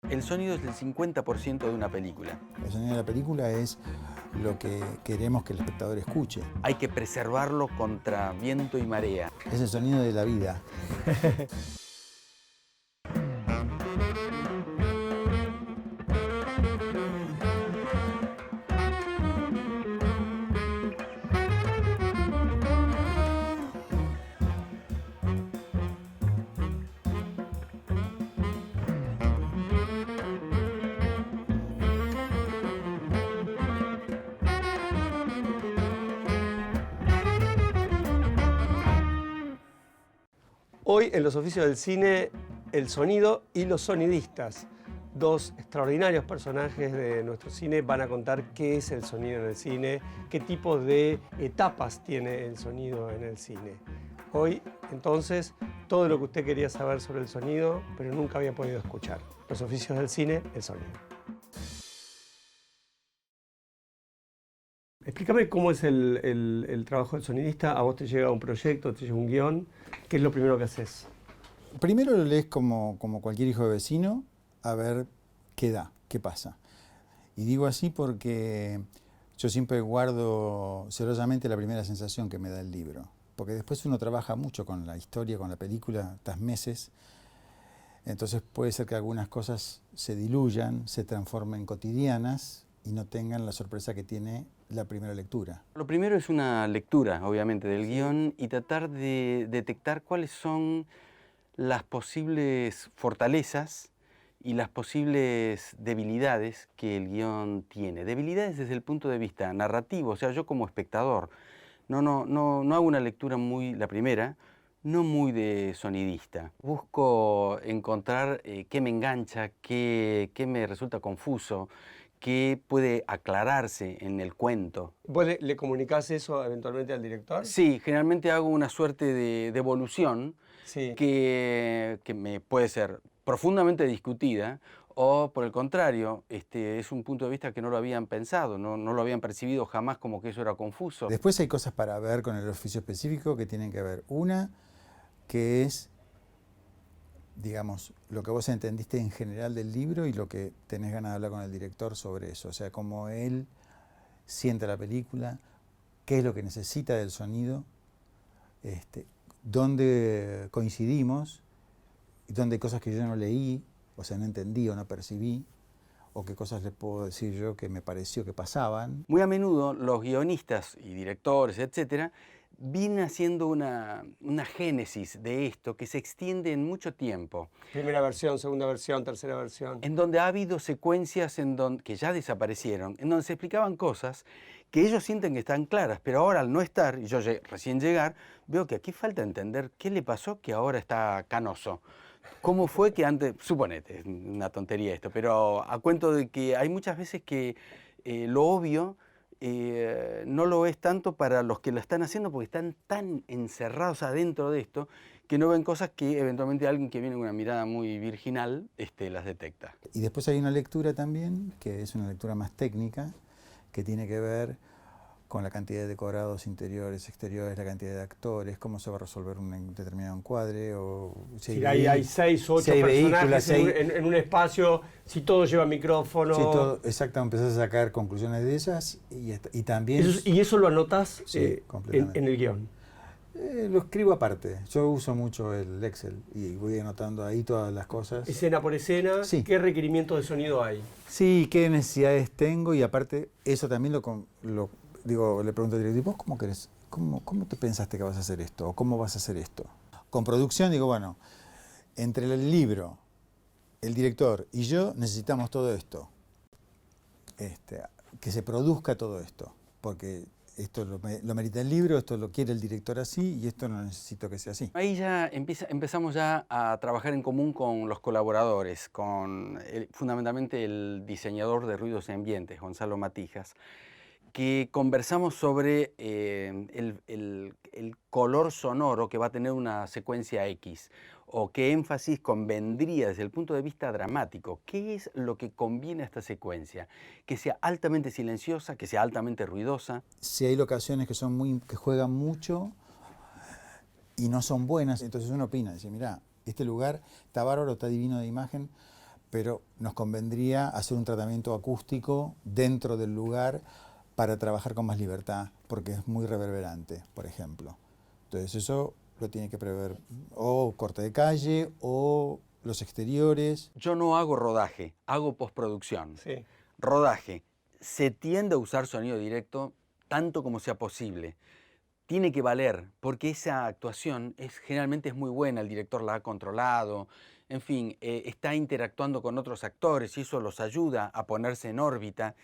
El sonido es el 50% de una película. El sonido de la película es lo que queremos que el espectador escuche. Hay que preservarlo contra viento y marea. Es el sonido de la vida. Hoy en los oficios del cine, el sonido y los sonidistas, dos extraordinarios personajes de nuestro cine, van a contar qué es el sonido en el cine, qué tipo de etapas tiene el sonido en el cine. Hoy, entonces, todo lo que usted quería saber sobre el sonido, pero nunca había podido escuchar. Los oficios del cine, el sonido. Explícame cómo es el trabajo del sonidista. A vos te llega un proyecto, te llega un guión. ¿Qué es lo primero que haces? Primero lo lees como cualquier hijo de vecino, a ver qué da, qué pasa. Y digo así porque yo siempre guardo celosamente la primera sensación que me da el libro. Porque después uno trabaja mucho con la historia, con la película, estás meses. Entonces puede ser que algunas cosas se diluyan, se transformen cotidianas y no tengan la sorpresa que tiene la primera lectura. Lo primero es una lectura, obviamente, del guión y tratar de detectar cuáles son las posibles fortalezas y las posibles debilidades que el guión tiene. Debilidades desde el punto de vista narrativo, o sea, yo como espectador no hago una lectura la primera, no muy de sonidista. Busco encontrar qué me engancha, qué me resulta confuso, qué puede aclararse en el cuento. ¿Vos le comunicás eso eventualmente al director? Sí, generalmente hago una suerte de evolución Sí. que me puede ser profundamente discutida o, por el contrario, es un punto de vista que no lo habían pensado, no lo habían percibido jamás como que eso era confuso. Después hay cosas para ver con el oficio específico que tienen que ver. Una, que es, digamos, lo que vos entendiste en general del libro y lo que tenés ganas de hablar con el director sobre eso. O sea, cómo él siente la película, qué es lo que necesita del sonido, dónde coincidimos, y dónde hay cosas que yo no leí, o sea, no entendí o no percibí, o qué cosas le puedo decir yo que me pareció que pasaban. Muy a menudo los guionistas y directores, etcétera, vienen haciendo una génesis de esto que se extiende en mucho tiempo. Primera versión, segunda versión, tercera versión. En donde ha habido secuencias que ya desaparecieron, en donde se explicaban cosas que ellos sienten que están claras, pero ahora al no estar, y yo recién llegar, veo que aquí falta entender qué le pasó que ahora está canoso. ¿Cómo fue que antes, suponete, es una tontería esto, pero a cuento de que hay muchas veces que lo obvio no lo es tanto para los que lo están haciendo porque están tan encerrados adentro de esto que no ven cosas que eventualmente alguien que viene con una mirada muy virginal las detecta. Y después hay una lectura también, que es una lectura más técnica, que tiene que ver con la cantidad de decorados interiores, exteriores, la cantidad de actores, cómo se va a resolver un determinado encuadre, o si hay 6 o 8 personajes en un espacio, si todo lleva micrófono. Sí, todo, exacto, empezás a sacar conclusiones de esas y también... ¿Y eso lo anotás sí, en el guión? Lo escribo aparte. Yo uso mucho el Excel y voy anotando ahí todas las cosas. Escena por escena, sí. ¿Qué requerimientos de sonido hay? Sí, qué necesidades tengo y aparte eso también digo, le pregunto al director, ¿vos cómo querés? ¿Cómo te pensaste que vas a hacer esto? ¿O cómo vas a hacer esto? Con producción digo, bueno, entre el libro, el director y yo necesitamos todo esto. Que se produzca todo esto. Porque esto lo merita el libro, esto lo quiere el director así y esto no necesito que sea así. Ahí ya empezamos ya a trabajar en común con los colaboradores, fundamentalmente el diseñador de ruidos y ambientes, Gonzalo Matijas, que conversamos sobre el color sonoro que va a tener una secuencia X, o qué énfasis convendría desde el punto de vista dramático. ¿Qué es lo que conviene a esta secuencia? Que sea altamente silenciosa, que sea altamente ruidosa. Si hay locaciones que juegan mucho y no son buenas, entonces uno opina, dice, mirá, este lugar está bárbaro, está divino de imagen, pero nos convendría hacer un tratamiento acústico dentro del lugar para trabajar con más libertad, porque es muy reverberante, por ejemplo. Entonces eso lo tiene que prever o corte de calle o los exteriores. Yo no hago rodaje, hago postproducción. Sí. Rodaje. Se tiende a usar sonido directo tanto como sea posible. Tiene que valer, porque esa actuación generalmente es muy buena, el director la ha controlado, en fin, está interactuando con otros actores y eso los ayuda a ponerse en órbita.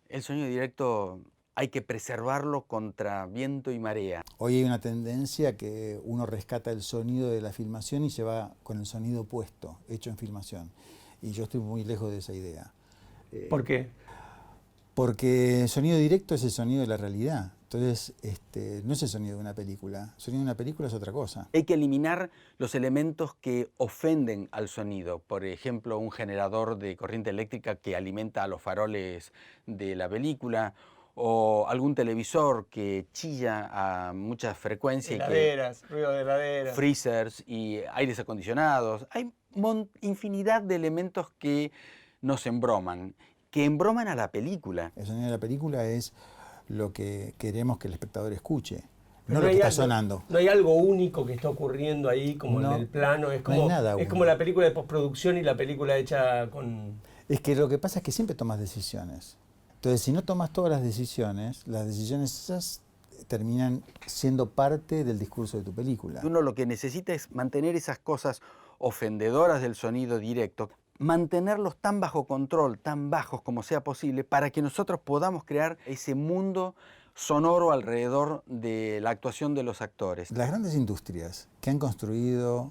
El sonido directo hay que preservarlo contra viento y marea. Hoy hay una tendencia que uno rescata el sonido de la filmación y se va con el sonido puesto, hecho en filmación. Y yo estoy muy lejos de esa idea. ¿Por qué? Porque el sonido directo es el sonido de la realidad. Entonces, no es el sonido de una película. El sonido de una película es otra cosa. Hay que eliminar los elementos que ofenden al sonido. Por ejemplo, un generador de corriente eléctrica que alimenta a los faroles de la película, o algún televisor que chilla a mucha frecuencia. Heladeras, ruido de heladeras. Freezers y aires acondicionados. Hay infinidad de elementos que nos embroman, que embroman a la película. El sonido de la película es lo que queremos que el espectador escuche, Pero no lo que está algo, sonando. No hay algo único que está ocurriendo ahí, como No, en el plano. Es no como, hay nada es único. como la película de postproducción y la película hecha con... Es que lo que pasa es que siempre tomas decisiones. Entonces, si no tomas todas las decisiones esas terminan siendo parte del discurso de tu película. Uno lo que necesita es mantener esas cosas ofendedoras del sonido directo, mantenerlos tan bajo control, tan bajos como sea posible, para que nosotros podamos crear ese mundo sonoro alrededor de la actuación de los actores. Las grandes industrias que han construido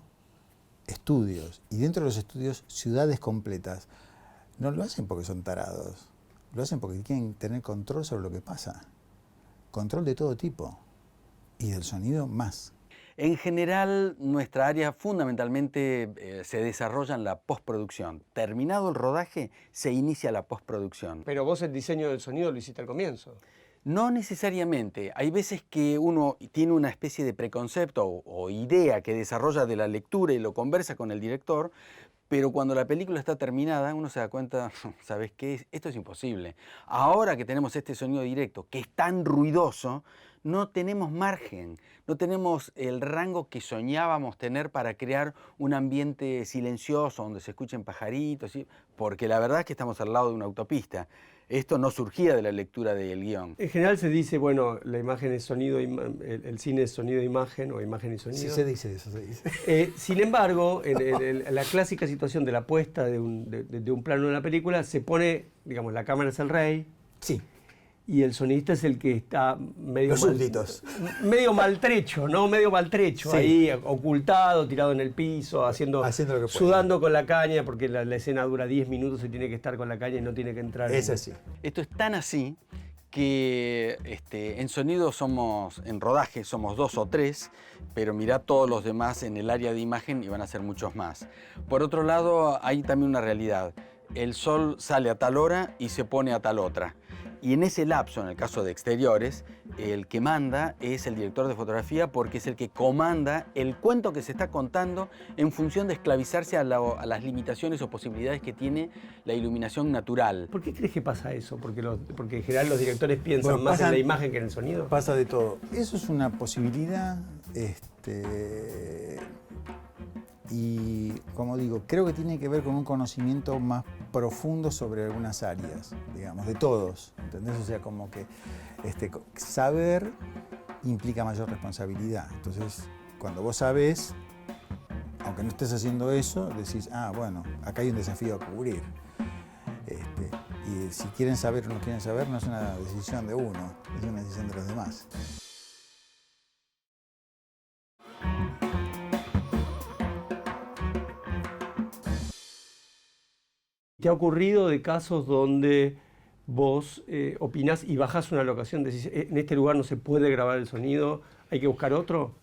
estudios, y dentro de los estudios ciudades completas, no lo hacen porque son tarados, lo hacen porque quieren tener control sobre lo que pasa. Control de todo tipo, y del sonido más. En general, nuestra área fundamentalmente se desarrolla en la postproducción. Terminado el rodaje, se inicia la postproducción. Pero vos el diseño del sonido lo hiciste al comienzo. No necesariamente. Hay veces que uno tiene una especie de preconcepto o idea que desarrolla de la lectura y lo conversa con el director, pero cuando la película está terminada, uno se da cuenta, ¿sabes qué? Esto es imposible. Ahora que tenemos este sonido directo, que es tan ruidoso, no tenemos margen, no tenemos el rango que soñábamos tener para crear un ambiente silencioso donde se escuchen pajaritos, ¿sí? Porque la verdad es que estamos al lado de una autopista. Esto no surgía de la lectura del guión. En general se dice, bueno, la imagen es sonido, el cine es sonido e imagen, o imagen y sonido. Sí, se dice eso, se dice. Sin embargo, en la clásica situación de la puesta de un plano en la película, se pone, digamos, la cámara es el rey. Sí. Y el sonidista es el que está medio, Los súbditos. Medio maltrecho, ¿no? Medio maltrecho, sí. Ahí ocultado, tirado en el piso, haciendo lo que puede. Sudando con la caña, porque la escena dura 10 minutos y tiene que estar con la caña y no tiene que entrar. Es así. Esto es tan así que en sonido en rodaje somos 2 o 3, pero mirá todos los demás en el área de imagen y van a ser muchos más. Por otro lado, hay también una realidad. El sol sale a tal hora y se pone a tal otra. Y en ese lapso, en el caso de exteriores, el que manda es el director de fotografía porque es el que comanda el cuento que se está contando en función de esclavizarse a las limitaciones o posibilidades que tiene la iluminación natural. ¿Por qué crees que pasa eso? Porque en general los directores piensan más en la imagen que en el sonido. Pasa de todo. Eso es una posibilidad, y como digo, creo que tiene que ver con un conocimiento más profundo sobre algunas áreas, digamos, de todos, ¿entendés? O sea, como que saber implica mayor responsabilidad. Entonces, cuando vos sabés, aunque no estés haciendo eso, decís, bueno, acá hay un desafío a cubrir. Y si quieren saber o no quieren saber, no es una decisión de uno, es una decisión de los demás. ¿Te ha ocurrido de casos donde vos opinás y bajás una locación, decís, en este lugar no se puede grabar el sonido, hay que buscar otro?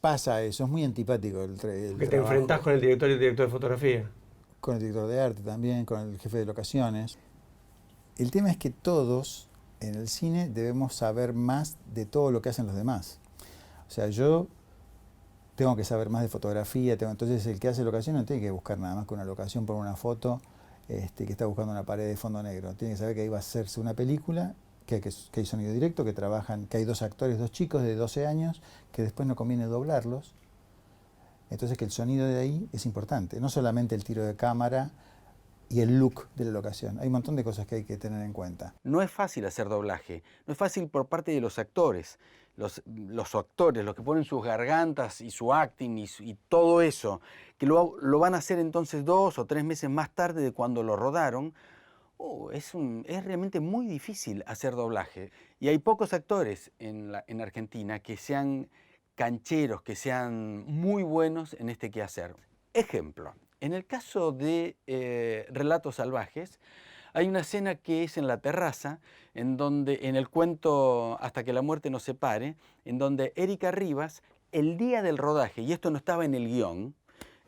Pasa eso, es muy antipático el Que te enfrentás con el director y el director de fotografía. Con el director de arte también, con el jefe de locaciones. El tema es que todos en el cine debemos saber más de todo lo que hacen los demás. O sea, yo tengo que saber más de fotografía, entonces el que hace locación no tiene que buscar nada más que una locación por una foto que está buscando una pared de fondo negro. Tiene que saber que ahí va a hacerse una película, que hay sonido directo, que trabajan, que hay 2 actores, 2 chicos de 12 años, que después no conviene doblarlos. Entonces que el sonido de ahí es importante, no solamente el tiro de cámara y el look de la locación. Hay un montón de cosas que hay que tener en cuenta. No es fácil hacer doblaje, no es fácil por parte de los actores. Los actores, los que ponen sus gargantas y su acting y todo eso, que lo van a hacer entonces 2 o 3 meses más tarde de cuando lo rodaron, es realmente muy difícil hacer doblaje. Y hay pocos actores en Argentina que sean cancheros, que sean muy buenos en este quehacer. Ejemplo, en el caso de Relatos Salvajes, hay una escena que es en la terraza, en el cuento Hasta que la muerte nos separe, en donde Erika Rivas, el día del rodaje, y esto no estaba en el guión,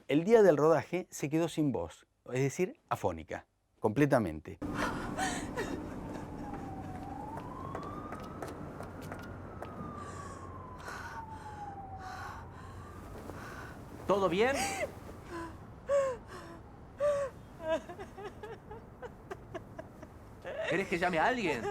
el día del rodaje se quedó sin voz, es decir, afónica, completamente. ¿Todo bien? ¿Querés que llame a alguien?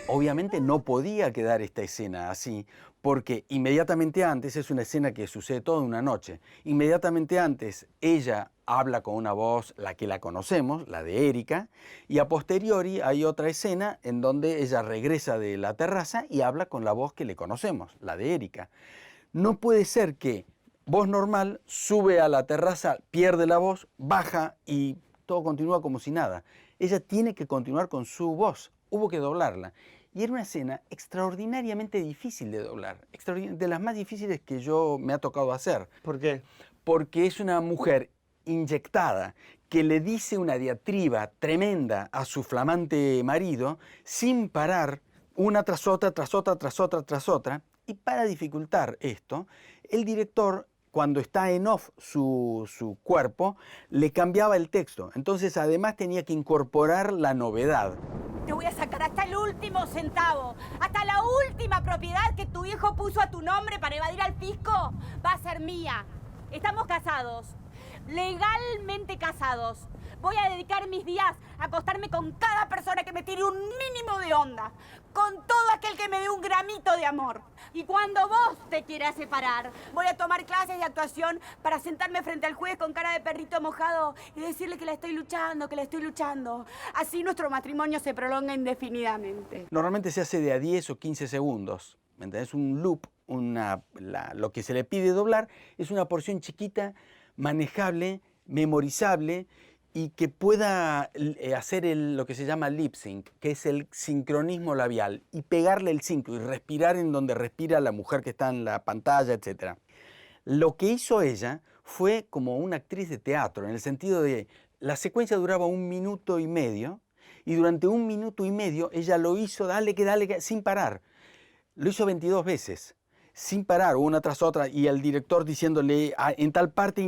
Obviamente no podía quedar esta escena así, porque inmediatamente antes, es una escena que sucede toda una noche, inmediatamente antes ella habla con una voz, la que la conocemos, la de Erika, y a posteriori hay otra escena en donde ella regresa de la terraza y habla con la voz que le conocemos, la de Erika. No puede ser que voz normal sube a la terraza, pierde la voz, baja y todo continúa como si nada. Ella tiene que continuar con su voz, hubo que doblarla. Y era una escena extraordinariamente difícil de doblar, de las más difíciles que me ha tocado hacer. ¿Por qué? Porque es una mujer inyectada que le dice una diatriba tremenda a su flamante marido sin parar, una tras otra, tras otra, tras otra, tras otra. Y para dificultar esto, el director, cuando está en off su cuerpo, le cambiaba el texto. Entonces, además, tenía que incorporar la novedad. Te voy a sacar hasta el último centavo, hasta la última propiedad que tu hijo puso a tu nombre para evadir al fisco, va a ser mía. Estamos casados, legalmente casados. Voy a dedicar mis días a acostarme con cada persona que me tire un mínimo de onda, con todo aquel que me dé un gramito de amor. Y cuando vos te quieras separar, voy a tomar clases de actuación para sentarme frente al juez con cara de perrito mojado y decirle que la estoy luchando, que la estoy luchando. Así nuestro matrimonio se prolonga indefinidamente. Normalmente se hace de a 10 o 15 segundos. ¿Me entendés? Un loop, lo que se le pide doblar es una porción chiquita, manejable, memorizable, y que pueda hacer lo que se llama lip sync, que es el sincronismo labial, y pegarle el sincro y respirar en donde respira la mujer que está en la pantalla, etc. Lo que hizo ella fue como una actriz de teatro, en el sentido de la secuencia duraba 1 minuto y medio, y durante 1 minuto y medio ella lo hizo, dale, sin parar. Lo hizo 22 veces. Sin parar, una tras otra, y el director diciéndole en tal parte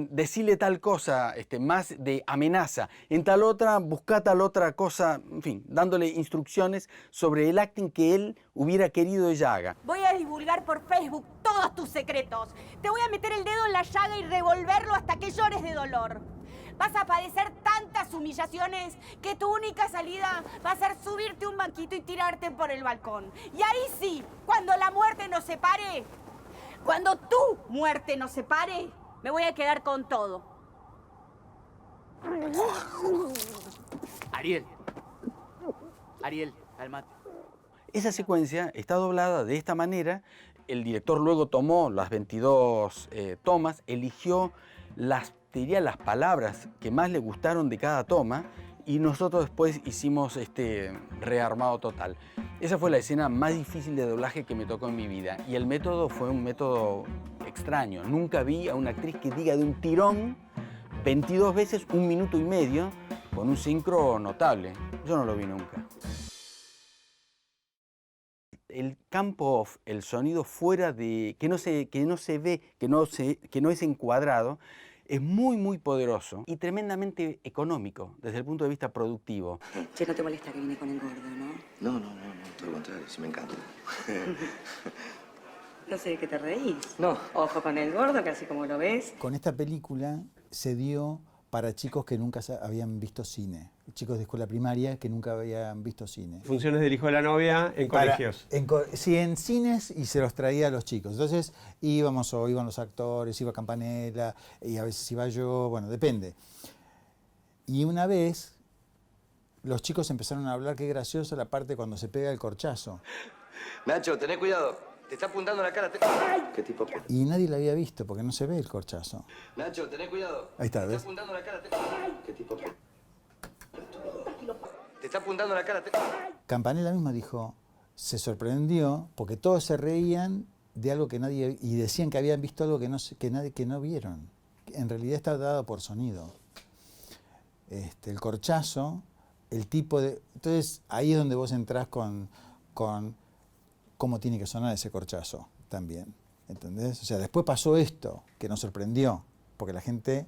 decile tal cosa, más de amenaza, en tal otra busca tal otra cosa, en fin, dándole instrucciones sobre el acting que él hubiera querido ella haga. Voy a divulgar por Facebook todos tus secretos. Te voy a meter el dedo en la llaga y revolverlo hasta que llores de dolor. Vas a padecer tantas humillaciones que tu única salida va a ser subirte un banquito y tirarte por el balcón. Y ahí sí, cuando la muerte nos separe, cuando tu muerte nos separe, me voy a quedar con todo. Ariel, cálmate. Esa secuencia está doblada de esta manera. El director luego tomó las 22 tomas, eligió las palabras que más le gustaron de cada toma, y nosotros después hicimos rearmado total. Esa fue la escena más difícil de doblaje que me tocó en mi vida, y el método fue un método extraño. Nunca vi a una actriz que diga de un tirón 22 veces 1 minuto y medio con un sincro notable. Yo no lo vi nunca. El campo off, el sonido fuera de que no se ve, que no es encuadrado, es muy, muy poderoso y tremendamente económico desde el punto de vista productivo. Che, no te molesta que vine con el gordo, ¿no? No, todo lo contrario, sí me encanta. No sé de qué te reís. No, ojo con el gordo, que así como lo ves. Con esta película se dio para chicos que nunca habían visto cine, chicos de escuela primaria que nunca habían visto cine. Funciones del hijo de la novia en colegios. Sí, en cines, y se los traía a los chicos. Entonces íbamos, o iban los actores, iba Campanella, y a veces iba yo, bueno, depende. Y una vez los chicos empezaron a hablar, qué graciosa la parte cuando se pega el corchazo. Nacho, tené cuidado. Te está apuntando la cara. ¿Qué tipo? Y nadie la había visto porque no se ve el corchazo. Nacho, tené cuidado. Ahí está, Te ¿ves? está apuntando la cara. ¿Qué tipo? Te está apuntando la cara. Campanella misma dijo, se sorprendió porque todos se reían de algo que nadie, y decían que habían visto algo que no vieron. En realidad está dado por sonido. El corchazo, el tipo de... Entonces ahí es donde vos entrás con cómo tiene que sonar ese corchazo también, ¿entendés? O sea, después pasó esto, que nos sorprendió, porque la gente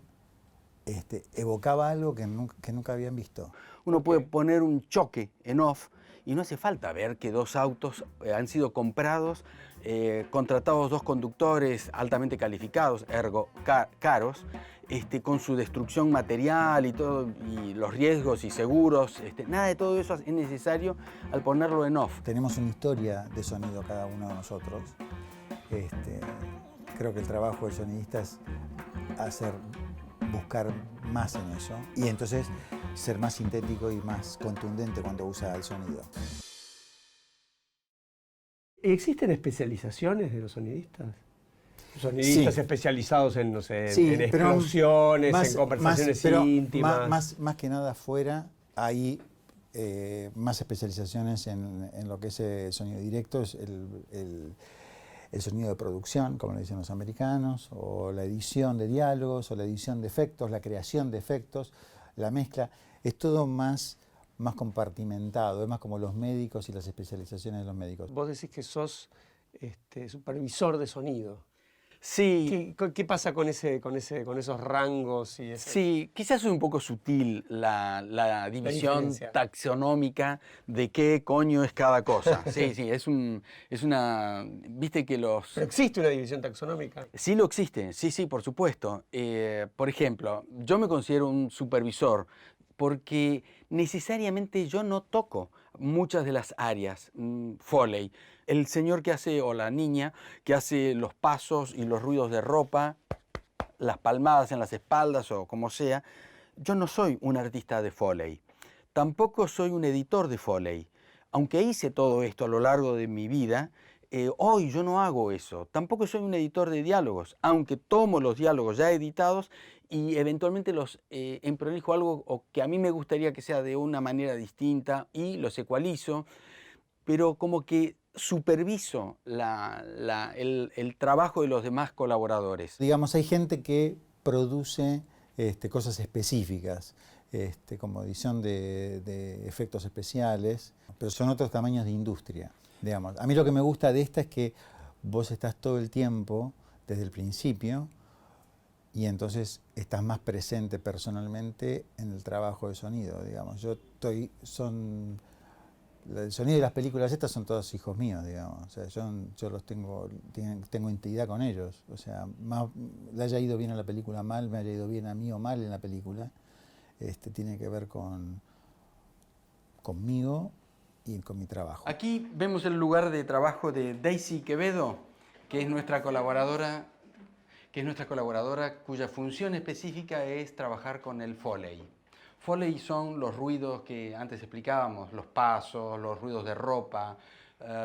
evocaba algo que nunca habían visto. Uno puede poner un choque en off y no hace falta ver que dos autos han sido comprados, contratados dos conductores altamente calificados, ergo caros, con su destrucción material y todo, y los riesgos y seguros. Nada de todo eso es necesario al ponerlo en off. Tenemos una historia de sonido cada uno de nosotros. Creo que el trabajo del sonidista es buscar más en eso y entonces ser más sintético y más contundente cuando usa el sonido. ¿Existen especializaciones de los sonidistas? Sonidistas especializados en, no sé, en explosiones, en conversaciones íntimas. Más que nada afuera hay más especializaciones en lo que es sonido directo, es el sonido de producción, como le dicen los americanos, o la edición de diálogos, o la edición de efectos, la creación de efectos, la mezcla. Es todo más compartimentado, es más como los médicos y las especializaciones de los médicos. Vos decís que sos supervisor de sonido. Sí. ¿Qué pasa con esos rangos? Sí, quizás es un poco sutil la división taxonómica de qué coño es cada cosa. Sí, es una... Viste que los... ¿Pero existe una división taxonómica? Sí lo existe, sí, por supuesto. Por ejemplo, yo me considero un supervisor porque necesariamente yo no toco muchas de las áreas. Foley, el señor que hace, o la niña que hace los pasos y los ruidos de ropa, las palmadas en las espaldas o como sea, yo no soy un artista de Foley. Tampoco soy un editor de Foley. Aunque hice todo esto a lo largo de mi vida, hoy yo no hago eso. Tampoco soy un editor de diálogos, aunque tomo los diálogos ya editados y eventualmente los emprolijo algo que a mí me gustaría que sea de una manera distinta y los ecualizo, pero como que superviso el trabajo de los demás colaboradores. Digamos, hay gente que produce cosas específicas, como edición de efectos especiales, pero son otros tamaños de industria. Digamos, a mí lo que me gusta de esta es que vos estás todo el tiempo, desde el principio, y entonces estás más presente personalmente en el trabajo de sonido, digamos. El sonido de las películas estas son todos hijos míos, digamos. O sea, yo los tengo intimidad con ellos. O sea, más le haya ido bien a la película mal, me haya ido bien a mí o mal en la película, tiene que ver conmigo y con mi trabajo. Aquí vemos el lugar de trabajo de Daisy Quevedo, que es nuestra colaboradora, cuya función específica es trabajar con el Foley. Foley son los ruidos que antes explicábamos, los pasos, los ruidos de ropa,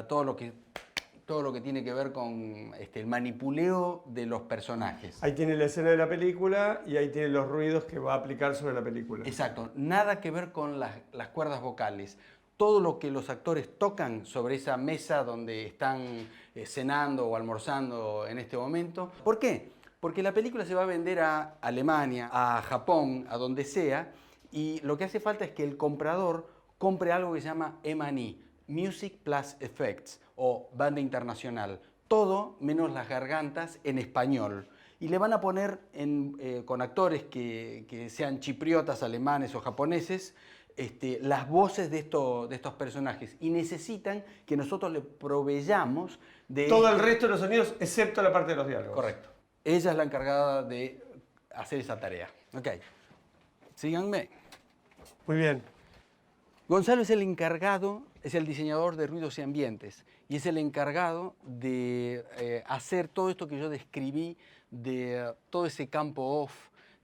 todo lo que tiene que ver con el manipuleo de los personajes. Ahí tiene la escena de la película y ahí tiene los ruidos que va a aplicar sobre la película. Exacto, nada que ver con las cuerdas vocales. Todo lo que los actores tocan sobre esa mesa donde están cenando o almorzando en este momento. ¿Por qué? Porque la película se va a vender a Alemania, a Japón, a donde sea, y lo que hace falta es que el comprador compre algo que se llama M&E, Music Plus Effects, o banda internacional. Todo menos las gargantas en español. Y le van a poner con actores que sean chipriotas, alemanes o japoneses, las voces de estos personajes y necesitan que nosotros le proveyamos de... Todo el resto de los sonidos, excepto la parte de los diálogos. Correcto. Ella es la encargada de hacer esa tarea. Ok. Síganme. Muy bien. Gonzalo es el encargado, es el diseñador de ruidos y ambientes y es el encargado de hacer todo esto que yo describí, de todo ese campo off,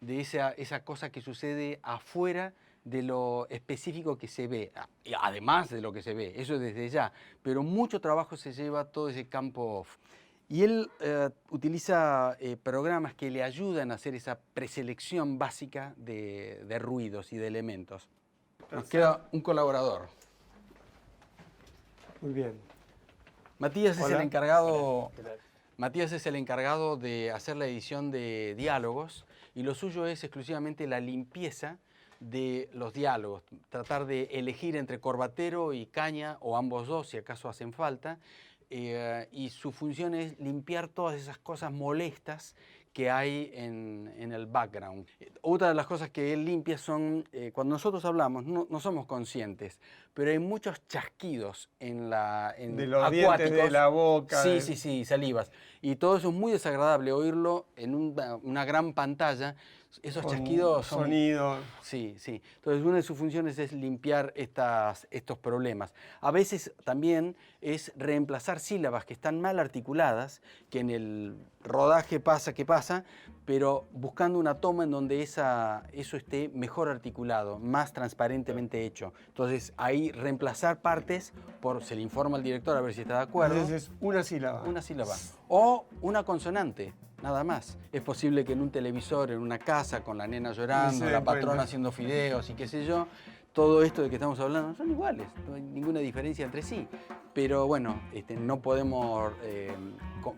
de esa cosa que sucede afuera de lo específico que se ve, además de lo que se ve, eso desde ya, pero mucho trabajo se lleva todo ese campo off. Y él utiliza programas que le ayudan a hacer esa preselección básica de ruidos y de elementos. Nos queda un colaborador. Muy bien. Matías es Hola. el encargado. Matías es el encargado de hacer la edición de diálogos y lo suyo es exclusivamente la limpieza de los diálogos, tratar de elegir entre corbatero y caña o ambos dos si acaso hacen falta, y su función es limpiar todas esas cosas molestas que hay en el background. Otra de las cosas que él limpia son, cuando nosotros hablamos, no somos conscientes, pero hay muchos chasquidos en De los dientes, de la boca. Sí, salivas. Y todo eso es muy desagradable oírlo en una gran pantalla. Esos Con chasquidos son... sonido. Sí. Entonces, una de sus funciones es limpiar estos problemas. A veces también es reemplazar sílabas que están mal articuladas, que en el rodaje pasa que pasa, pero buscando una toma en donde eso esté mejor articulado, más transparentemente hecho. Entonces, ahí reemplazar partes se le informa al director a ver si está de acuerdo. Entonces es una sílaba. Una sílaba. O una consonante, nada más. Es posible que en un televisor, en una casa, con la nena llorando, No se la den patrona cuenta. haciendo fideos y qué sé yo, todo esto de que estamos hablando son iguales, no hay ninguna diferencia entre sí. Pero bueno, no podemos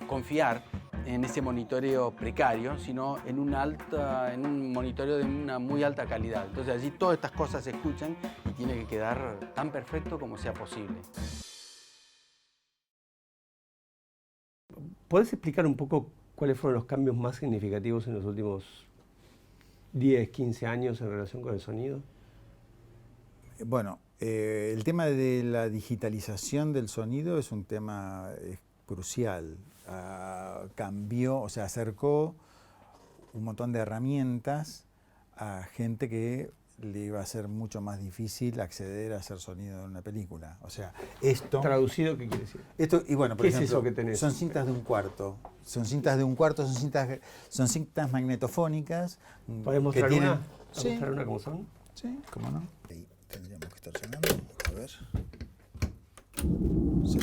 confiar en ese monitoreo precario, sino en un monitoreo de una muy alta calidad. Entonces allí todas estas cosas se escuchan y tiene que quedar tan perfecto como sea posible. ¿Podés explicar un poco cuáles fueron los cambios más significativos en los últimos 10, 15 años en relación con el sonido? Bueno, el tema de la digitalización del sonido es un tema crucial. Cambió, o sea, acercó un montón de herramientas a gente que le iba a ser mucho más difícil acceder a hacer sonido en una película. O sea, esto... ¿Traducido qué quiere decir? Y bueno, por ¿Qué es ejemplo, eso que tenés? son cintas de un cuarto. Son cintas magnetofónicas. ¿Podés mostrar que tienen... una? ¿Podés Sí, mostrar una cómo son? sí, cómo no. Ahí tendríamos que estar sonando. A ver. Sí.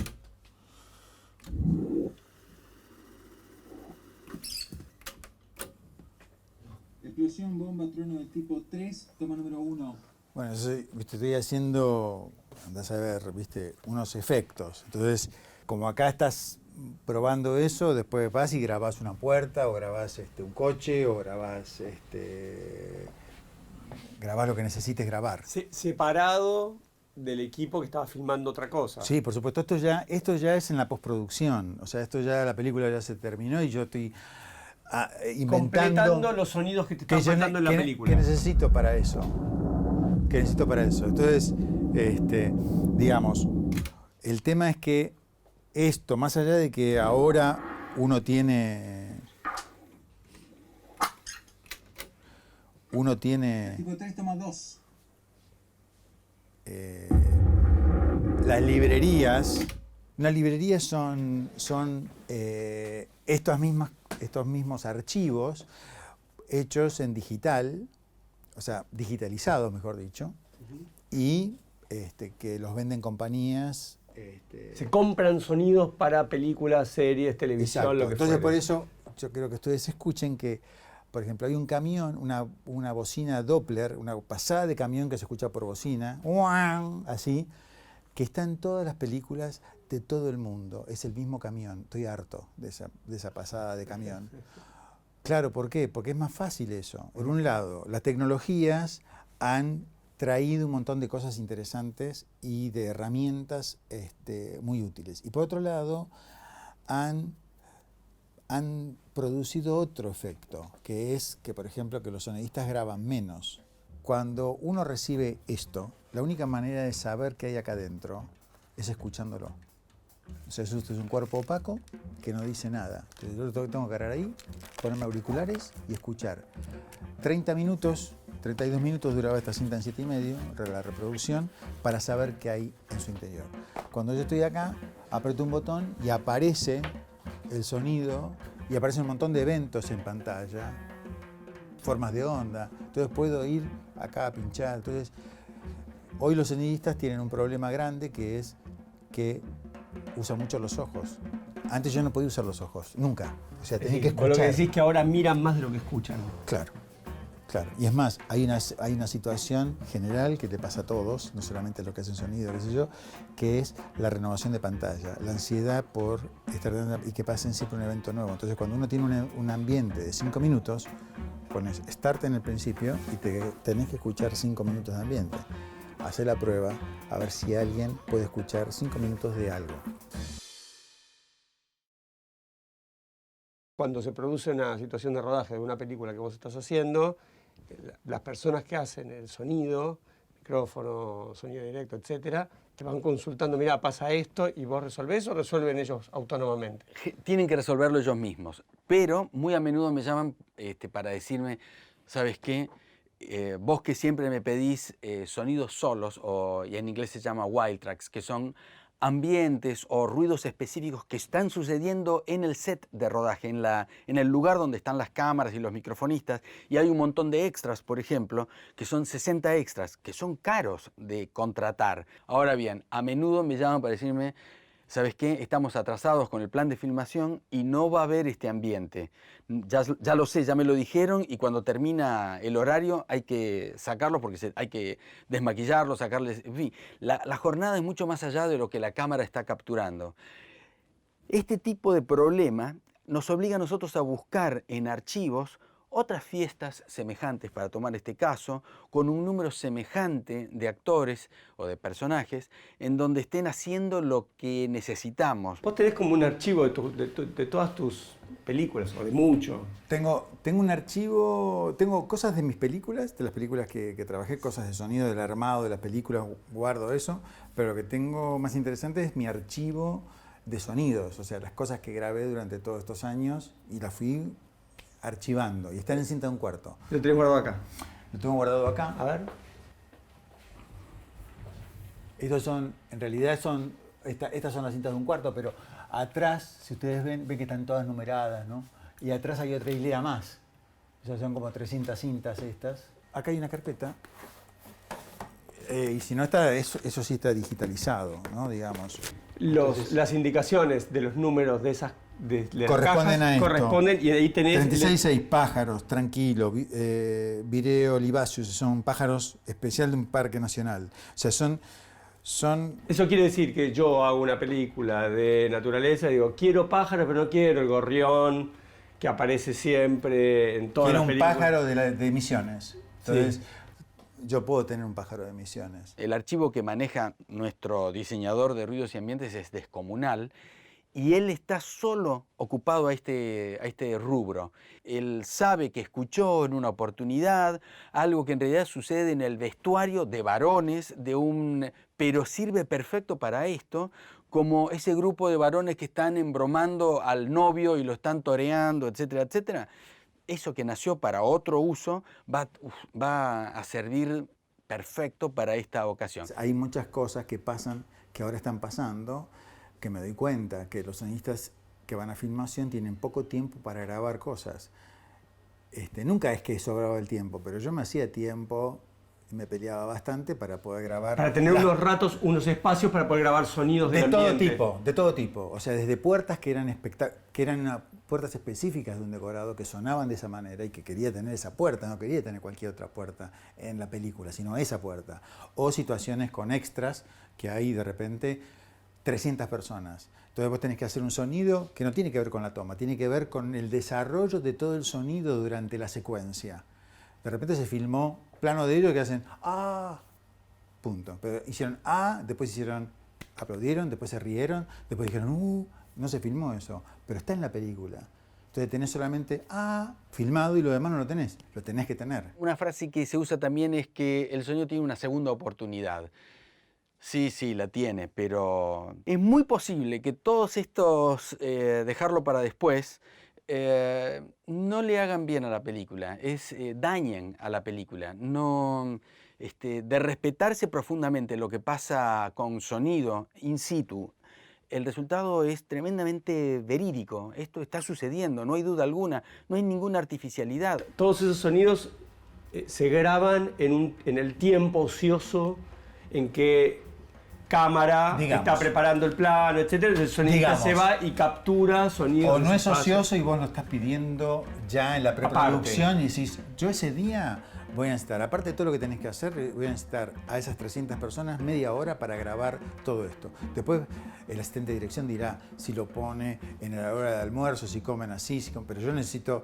Explosión, bomba, trueno del tipo 3, toma número 1. Bueno, estoy haciendo, andás a ver, viste, unos efectos. Entonces, como acá estás probando eso, después vas y grabás una puerta, o grabás un coche, o grabás lo que necesites grabar. Separado del equipo que estaba filmando otra cosa. Sí, por supuesto, esto ya es en la postproducción. O sea, la película ya se terminó y yo estoy inventando Completando los sonidos que te están faltando en la película. ¿Qué necesito para eso? Entonces, digamos, el tema es que esto, más allá de que ahora uno tiene Tipo 3, toma 2. las librerías son estos mismos archivos hechos en digital, o sea, digitalizados, mejor dicho, y que los venden compañías. Se compran sonidos para películas, series, televisión, Exacto. lo que Entonces, fuere. por eso, yo creo que ustedes escuchen que, por ejemplo, hay un camión, una bocina Doppler, una pasada de camión que se escucha por bocina, ¡uang! Así, que está en todas las películas de todo el mundo. Es el mismo camión. Estoy harto de esa pasada de camión. Claro, ¿por qué? Porque es más fácil eso. Por un lado, las tecnologías han traído un montón de cosas interesantes y de herramientas muy útiles. Y por otro lado, han producido otro efecto, que es que, por ejemplo, que los sonidistas graban menos. Cuando uno recibe esto, la única manera de saber qué hay acá adentro es escuchándolo. O sea, esto es un cuerpo opaco que no dice nada. Entonces, yo tengo que agarrar ahí, ponerme auriculares y escuchar. 30 minutos, 32 minutos duraba esta cinta en 7,5, la reproducción, para saber qué hay en su interior. Cuando yo estoy acá, aprieto un botón y aparece el sonido y aparece un montón de eventos en pantalla, formas de onda. Entonces puedo ir acá a pinchar. Entonces, hoy los sonidistas tienen un problema grande, que es que usan mucho los ojos. Antes yo no podía usar los ojos, nunca. O sea, tenía que escuchar. Con lo que decís que ahora miran más de lo que escuchan. Claro, claro. Y es más, hay una situación general que te pasa a todos, no solamente a los que hacen sonido, qué sé yo, que es la renovación de pantalla, la ansiedad por estar dando y que pasen siempre un evento nuevo. Entonces, cuando uno tiene un ambiente de 5 minutos, pones start en el principio y tenés que escuchar 5 minutos de ambiente. Hacé la prueba a ver si alguien puede escuchar 5 minutos de algo. Cuando se produce una situación de rodaje de una película que vos estás haciendo, las personas que hacen el sonido, micrófono, sonido directo, etcétera, te van consultando, mira, pasa esto, y vos resolvés o resuelven ellos autónomamente. Tienen que resolverlo ellos mismos, pero muy a menudo me llaman para decirme, ¿sabes qué? Vos que siempre me pedís sonidos solos, y en inglés se llama wild tracks, que son ambientes o ruidos específicos que están sucediendo en el set de rodaje, en el lugar donde están las cámaras y los microfonistas, y hay un montón de extras, por ejemplo, que son 60 extras, que son caros de contratar. Ahora bien, a menudo me llaman para decirme, ¿sabes qué? Estamos atrasados con el plan de filmación y no va a haber este ambiente. Ya lo sé, ya me lo dijeron, y cuando termina el horario hay que sacarlo porque hay que desmaquillarlo, sacarles... En fin, la jornada es mucho más allá de lo que la cámara está capturando. Este tipo de problema nos obliga a nosotros a buscar en archivos otras fiestas semejantes, para tomar este caso, con un número semejante de actores o de personajes en donde estén haciendo lo que necesitamos. Vos tenés como un archivo de todas tus películas, o de mucho. Tengo un archivo, tengo cosas de mis películas, de las películas que trabajé, cosas de sonido, del armado de las películas, guardo eso, pero lo que tengo más interesante es mi archivo de sonidos, o sea, las cosas que grabé durante todos estos años y las fui archivando, y están en cinta de 1/4. Lo tenés guardado acá. Lo tengo guardado acá. A ver. Estos son, en realidad estas son las cintas de 1/4, pero atrás, si ustedes ven que están todas numeradas, ¿no? Y atrás hay otra hilera más. Esas son como 300 cintas estas. Acá hay una carpeta. Y si no está, eso sí está digitalizado, ¿no? Digamos. Las indicaciones de los números de esas de las corresponden cajas a esto. Corresponden, y ahí tenés... 36 pájaros, tranquilo, Vireo oliváceos, son pájaros especial de un parque nacional. O sea, son... Eso quiere decir que yo hago una película de naturaleza y digo, quiero pájaros, pero no quiero el gorrión que aparece siempre en todas las películas. Quiero un pájaro de Misiones. Entonces, sí. Yo puedo tener un pájaro de Misiones. El archivo que maneja nuestro diseñador de ruidos y ambientes es descomunal, y él está solo ocupado a este rubro. Él sabe que escuchó en una oportunidad algo que en realidad sucede en el vestuario de varones, pero sirve perfecto para esto, como ese grupo de varones que están embromando al novio y lo están toreando, etcétera, etcétera. Eso que nació para otro uso va a servir perfecto para esta ocasión. Hay muchas cosas que pasan, que ahora están pasando, que me doy cuenta que los sonistas que van a filmación tienen poco tiempo para grabar cosas. Nunca es que sobraba el tiempo, pero yo me hacía tiempo y me peleaba bastante para poder grabar. Para tener unos ratos, unos espacios para poder grabar sonidos del ambiente. De todo tipo. O sea, desde puertas que eran puertas específicas de un decorado que sonaban de esa manera y que quería tener esa puerta, no quería tener cualquier otra puerta en la película, sino esa puerta. O situaciones con extras que hay de repente 300 personas. Entonces vos tenés que hacer un sonido que no tiene que ver con la toma, tiene que ver con el desarrollo de todo el sonido durante la secuencia. De repente se filmó plano de ellos que hacen ¡ah! Punto. Pero hicieron ¡ah! Después aplaudieron, después se rieron, después dijeron ¡uh! No se filmó eso, pero está en la película. Entonces tenés solamente filmado y lo demás no lo tenés. Lo tenés que tener. Una frase que se usa también es que el sonido tiene una segunda oportunidad. Sí, la tiene, pero es muy posible que todos estos dejarlo para después no le hagan bien a la película, dañen a la película. No, de respetarse profundamente lo que pasa con sonido in situ, el resultado es tremendamente verídico. Esto está sucediendo, no hay duda alguna, no hay ninguna artificialidad. Todos esos sonidos se graban en el tiempo ocioso en que cámara está preparando el plano, etc. El sonidista se va y captura sonidos. O no es ocioso y vos lo estás pidiendo ya en la preproducción y decís, yo ese día voy a necesitar, aparte de todo lo que tenés que hacer, voy a necesitar a esas 300 personas media hora para grabar todo esto. Después el asistente de dirección dirá si lo pone en la hora de almuerzo, si comen así, pero yo necesito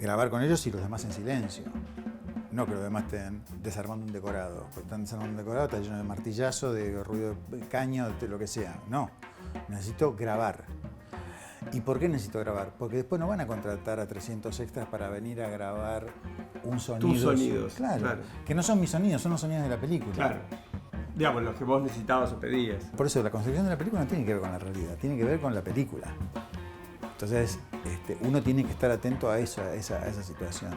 grabar con ellos y los demás en silencio. No que los demás estén desarmando un decorado. Porque están desarmando un decorado, está lleno de martillazo, de ruido de caño, de lo que sea. No, necesito grabar. ¿Y por qué necesito grabar? Porque después no van a contratar a 300 extras para venir a grabar un sonido. Tus sonidos. Claro. Que no son mis sonidos, son los sonidos de la película. Claro. Digamos, los que vos necesitabas o pedías. Por eso la construcción de la película no tiene que ver con la realidad, tiene que ver con la película. Entonces, uno tiene que estar atento a esa situación.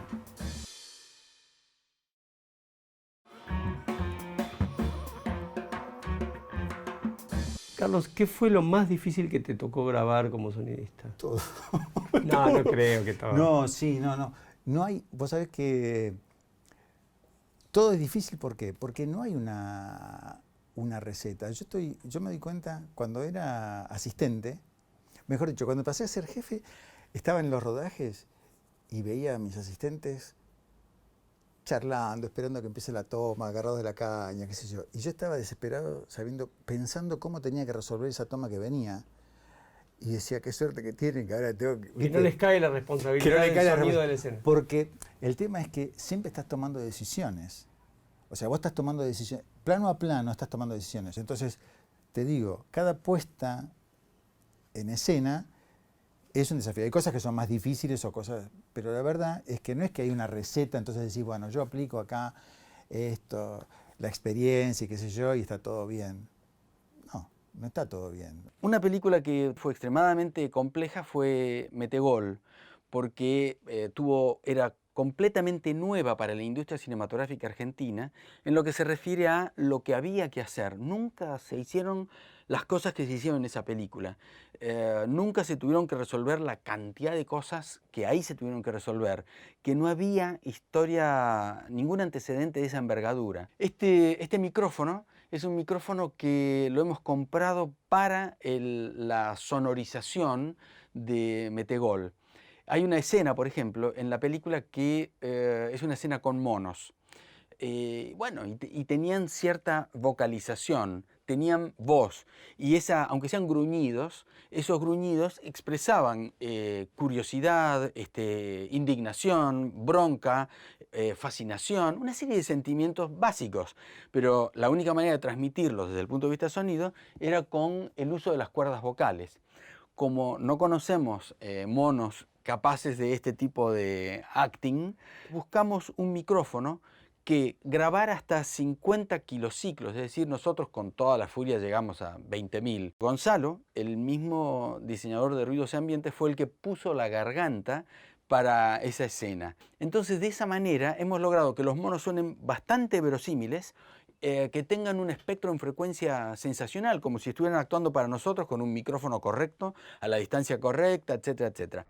Carlos, ¿qué fue lo más difícil que te tocó grabar como sonidista? Todo. No creo que todo. No. No hay, vos sabés que todo es difícil, ¿por qué? Porque no hay una receta. Yo me di cuenta cuando era asistente, mejor dicho, cuando pasé a ser jefe, estaba en los rodajes y veía a mis asistentes charlando, esperando a que empiece la toma, agarrados de la caña, qué sé yo. Y yo estaba desesperado, pensando cómo tenía que resolver esa toma que venía. Y decía, qué suerte que tienen, que ahora tengo que... Que no les cae la responsabilidad del sonido de la escena. Porque el tema es que siempre estás tomando decisiones. O sea, vos estás tomando decisiones, plano a plano estás tomando decisiones. Entonces, te digo, cada puesta en escena es un desafío. Hay cosas que son más difíciles o cosas... Pero la verdad es que no es que hay una receta, entonces decís, bueno, yo aplico acá esto, la experiencia y qué sé yo, y está todo bien. No está todo bien. Una película que fue extremadamente compleja fue Metegol, porque era completamente nueva para la industria cinematográfica argentina en lo que se refiere a lo que había que hacer. Nunca se hicieron las cosas que se hicieron en esa película. Nunca se tuvieron que resolver la cantidad de cosas que ahí se tuvieron que resolver, que no había historia, ningún antecedente de esa envergadura. Este micrófono es un micrófono que lo hemos comprado para la sonorización de Metegol. Hay una escena, por ejemplo, en la película que es una escena con monos. Y tenían cierta vocalización, tenían voz. Y aunque sean gruñidos, esos gruñidos expresaban curiosidad, indignación, bronca, fascinación, una serie de sentimientos básicos. Pero la única manera de transmitirlos desde el punto de vista de sonido era con el uso de las cuerdas vocales. Como no conocemos monos capaces de este tipo de acting, buscamos un micrófono que grabara hasta 50 kilociclos, es decir, nosotros con toda la furia llegamos a 20.000. Gonzalo, el mismo diseñador de ruidos y ambientes, fue el que puso la garganta para esa escena. Entonces, de esa manera hemos logrado que los monos suenen bastante verosímiles, que tengan un espectro en frecuencia sensacional, como si estuvieran actuando para nosotros con un micrófono correcto, a la distancia correcta, etcétera, etcétera.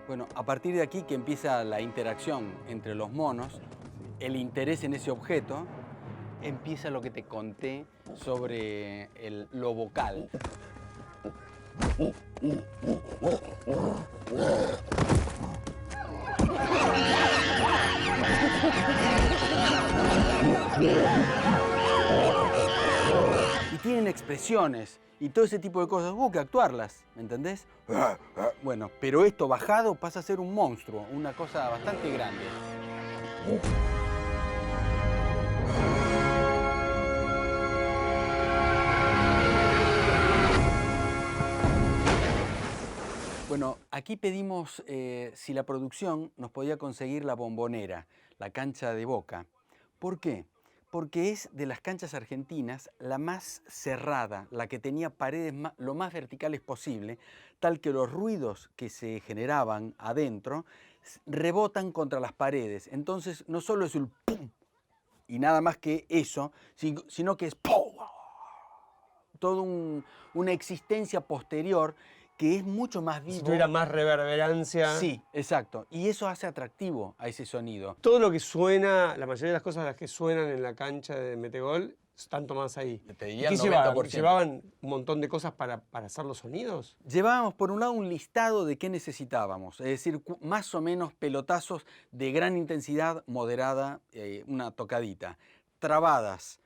Bueno, a partir de aquí que empieza la interacción entre los monos, el interés en ese objeto, empieza lo que te conté sobre lo vocal. Y tienen expresiones y todo ese tipo de cosas. Hubo que actuarlas, ¿me entendés? Bueno, pero esto bajado pasa a ser un monstruo, una cosa bastante grande. Bueno, aquí pedimos si la producción nos podía conseguir la Bombonera, la cancha de Boca. ¿Por qué? Porque es de las canchas argentinas la más cerrada, la que tenía paredes lo más verticales posible, tal que los ruidos que se generaban adentro rebotan contra las paredes. Entonces no solo es el pum y nada más que eso, sino que es pum, toda una existencia posterior que es mucho más vivo. Si tuviera más reverberancia. Sí, exacto. Y eso hace atractivo a ese sonido. Todo lo que suena, la mayoría de las cosas las que suenan en la cancha de Metegol están tomadas ahí. Te diría ¿Qué el 90%. llevaban? ¿Llevaban un montón de cosas para hacer los sonidos? Llevábamos por un lado un listado de qué necesitábamos, es decir, más o menos pelotazos de gran intensidad, moderada, una tocadita, trabadas,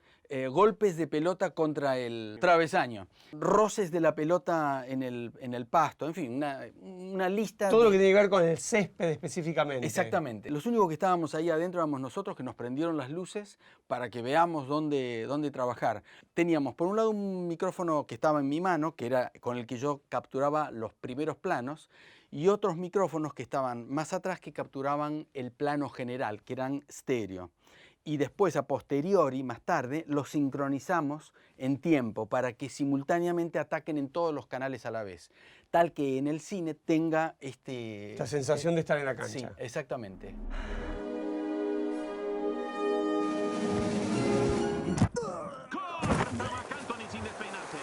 golpes de pelota contra el travesaño, roces de la pelota en el pasto, en fin, una lista. Todo lo que tiene que ver con el césped específicamente. Exactamente. Los únicos que estábamos ahí adentro éramos nosotros, que nos prendieron las luces para que veamos dónde trabajar. Teníamos por un lado un micrófono que estaba en mi mano, que era con el que yo capturaba los primeros planos, y otros micrófonos que estaban más atrás que capturaban el plano general, que eran estéreo. Y después, a posteriori, más tarde, los sincronizamos en tiempo para que simultáneamente ataquen en todos los canales a la vez, tal que en el cine tenga esta sensación de estar en la cancha. Sí, exactamente. Corta McAntony sin despeinarse.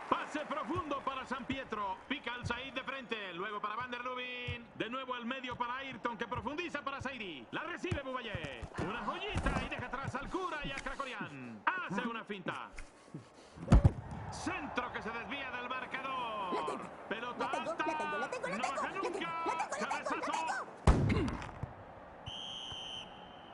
Pase profundo para San Pietro. Pica al Said de frente. Luego para Van der Lubin. De nuevo al medio para Ayrton, que profundiza para Saidi. La recibe Bubayé. Una joyita y deja atrás al Cura y a Kracorian. Hace una finta. Centro que se desvía del marcador. Pelota alta. No baja nunca. Cabezazo.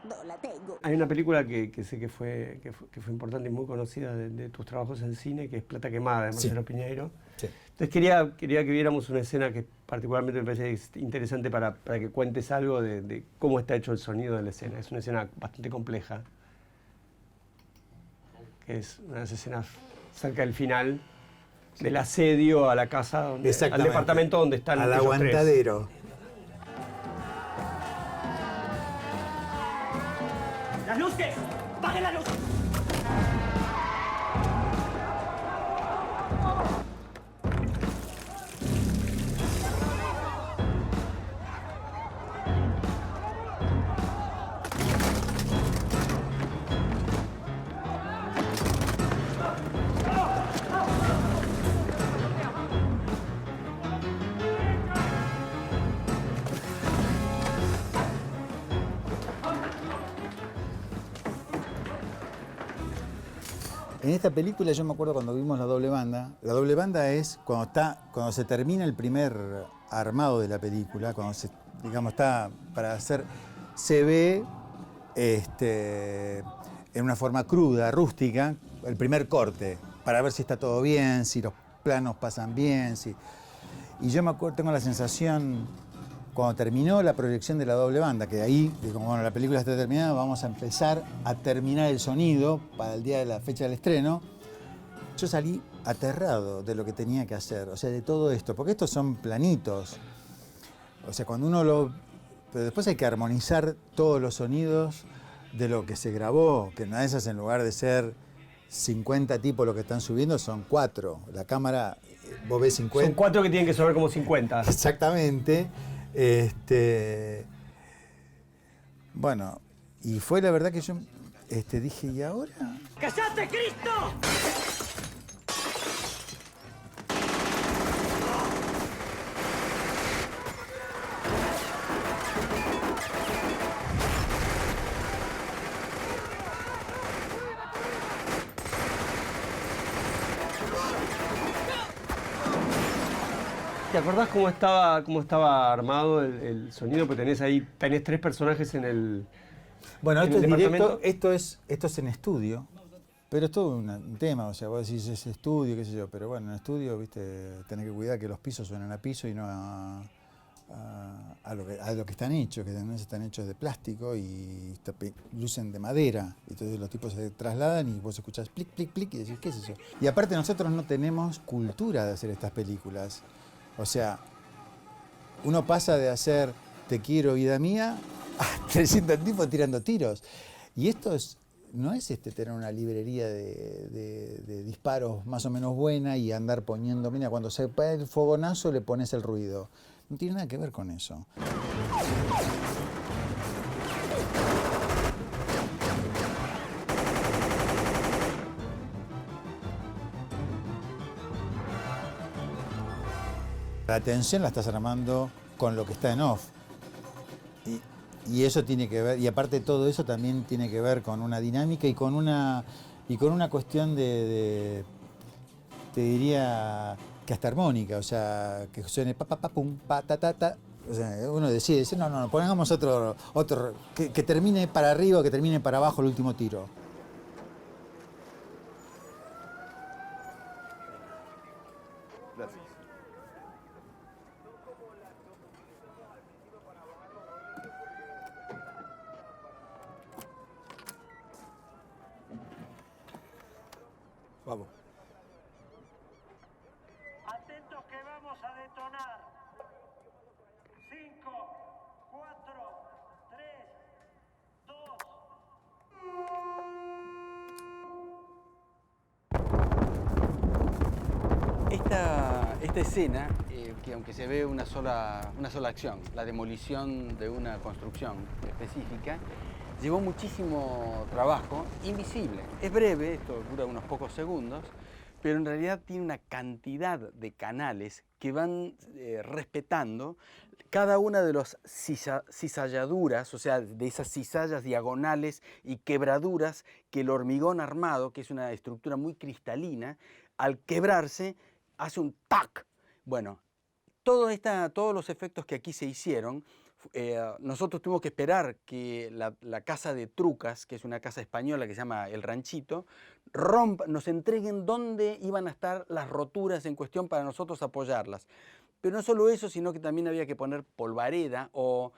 No la tengo. Hay una película que sé que fue importante y muy conocida de tus trabajos en cine, que es Plata Quemada, de Marcelo Piñeiro. Sí. Entonces quería que viéramos una escena que particularmente me parece interesante para que cuentes algo de cómo está hecho el sonido de la escena. Es una escena bastante compleja, que es una de las escenas cerca del final del asedio a la casa, al departamento donde están al ellos aguantadero. ¡Las luces! ¡Bajen la luz! En esta película yo me acuerdo cuando vimos la doble banda. La doble banda es cuando se termina el primer armado de la película, cuando está para hacer, se ve en una forma cruda, rústica, el primer corte, para ver si está todo bien, si los planos pasan bien. Y yo me acuerdo, tengo la sensación, cuando terminó la proyección de la doble banda, que ahí, como bueno, la película está terminada, vamos a empezar a terminar el sonido para el día de la fecha del estreno, yo salí aterrado de lo que tenía que hacer, o sea, de todo esto, porque estos son planitos. O sea, cuando uno pero después hay que armonizar todos los sonidos de lo que se grabó, que una de esas, en lugar de ser 50 tipos los que están subiendo, son 4. La cámara, vos ves 50. Son 4 que tienen que sonar como 50. Exactamente. Bueno, y fue la verdad que yo dije, ¿y ahora? ¡Cállate, Cristo! ¿Te acordás cómo estaba armado el sonido? Porque tenés 3 personajes en el Bueno, esto es departamento. directo, esto es en estudio. Pero es todo un tema, o sea, vos decís ese estudio, qué sé yo, pero bueno, en el estudio, viste, tenés que cuidar que los pisos suenen a piso y no a lo que están hechos, que también están hechos de plástico y lucen de madera. Entonces los tipos se trasladan y vos escuchás plic, plic, plic y decís, ¿qué es eso? Y aparte nosotros no tenemos cultura de hacer estas películas. O sea, uno pasa de hacer Te quiero, vida mía, a 300 tipos tirando tiros. Y esto no es tener una librería de disparos más o menos buena y andar poniendo, mira, cuando se va el fogonazo le pones el ruido. No tiene nada que ver con eso. La tensión la estás armando con lo que está en off. Y eso tiene que ver, y aparte de todo eso también tiene que ver con una dinámica y con una cuestión te diría que hasta armónica, o sea, que suene pa pa pa pum pa ta ta ta. O sea, uno decide, dice, no, pongamos otro que termine para arriba o que termine para abajo el último tiro. Gracias. Vamos. Atentos que vamos a detonar. 5, 4, 3, 2. Esta escena, que aunque se ve una sola acción, la demolición de una construcción específica, llevó muchísimo trabajo invisible. Es breve, esto dura unos pocos segundos, pero en realidad tiene una cantidad de canales que van respetando cada una de las cizalladuras, o sea, de esas cizallas diagonales y quebraduras que el hormigón armado, que es una estructura muy cristalina, al quebrarse hace un tac. Bueno, todos los efectos que aquí se hicieron, nosotros tuvimos que esperar que la casa de Trucas, que es una casa española que se llama El Ranchito, nos entreguen dónde iban a estar las roturas en cuestión para nosotros apoyarlas. Pero no solo eso, sino que también había que poner polvareda o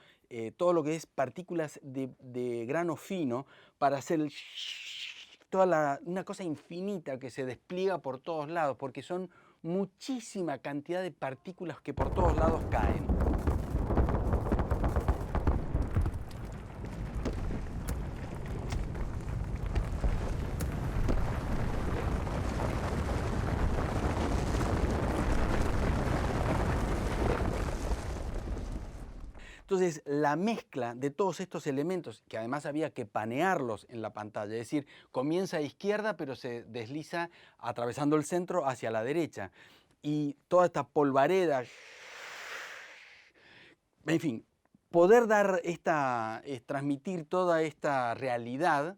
todo lo que es partículas de grano fino para hacer una cosa infinita que se despliega por todos lados, porque son muchísima cantidad de partículas que por todos lados caen. Entonces, la mezcla de todos estos elementos, que además había que panearlos en la pantalla, es decir, comienza a izquierda, pero se desliza atravesando el centro hacia la derecha. Y toda esta polvareda, en fin, poder transmitir toda esta realidad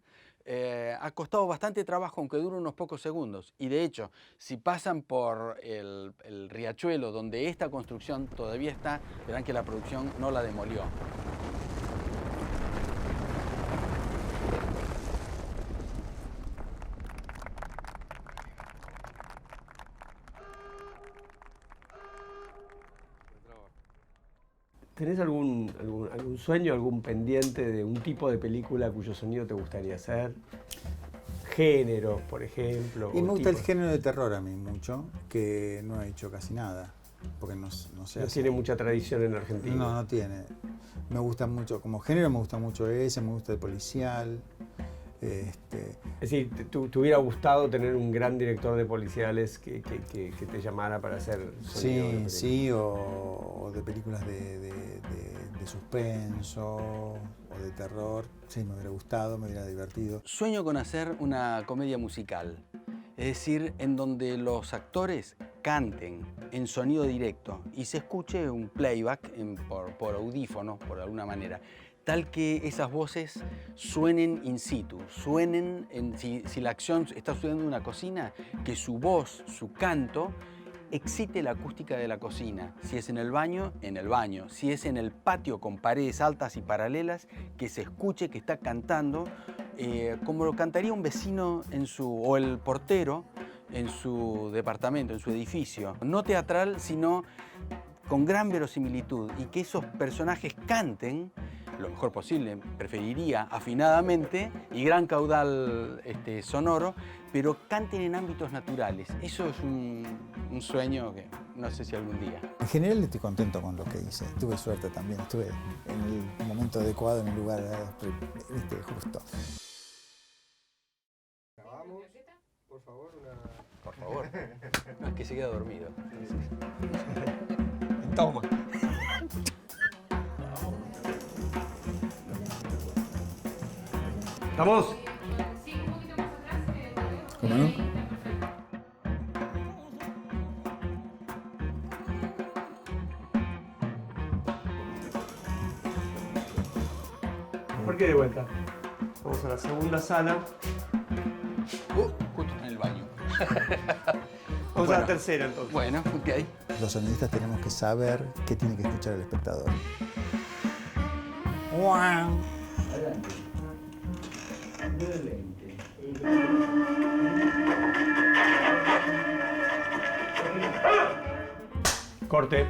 ha costado bastante trabajo, aunque dura unos pocos segundos. Y de hecho, si pasan por el riachuelo donde esta construcción todavía está, verán que la producción no la demolió. ¿Tenés algún sueño, algún pendiente de un tipo de película cuyo sonido te gustaría hacer? Género, por ejemplo. Y me gusta el género de terror a mí mucho, que no he hecho casi nada, porque no sé. No tiene mucha tradición en Argentina. No tiene. Me gusta mucho, como género me gusta mucho ese, me gusta el policial. Es decir, ¿te hubiera gustado tener un gran director de policiales que te llamara para hacer sonido? Sí, o de películas de suspenso o de terror. Sí, me hubiera gustado, me hubiera divertido. Sueño con hacer una comedia musical, es decir, en donde los actores canten en sonido directo y se escuche un playback por audífono, por alguna manera, tal que esas voces suenen in situ, suenen, si la acción está sucediendo en una cocina, que su voz, su canto, excite la acústica de la cocina. Si es en el baño, si es en el patio con paredes altas y paralelas, que se escuche que está cantando como lo cantaría un vecino o el portero en su departamento, en su edificio. No teatral, sino con gran verosimilitud, y que esos personajes canten lo mejor posible, preferiría afinadamente y gran caudal sonoro, pero canten en ámbitos naturales. Eso es un sueño que no sé si algún día. En general estoy contento con lo que hice. Tuve suerte también, estuve en el momento adecuado, en el lugar justo. Grabamos, por favor, Por favor. No, es que se queda dormido. Toma. ¿Estamos? ¿Cómo no? ¿Por qué de vuelta? Vamos a la segunda sala. Justo en el baño. Vamos a la tercera entonces. Bueno, ok. Los sonidistas tenemos que saber qué tiene que escuchar el espectador. Adelante. Corte.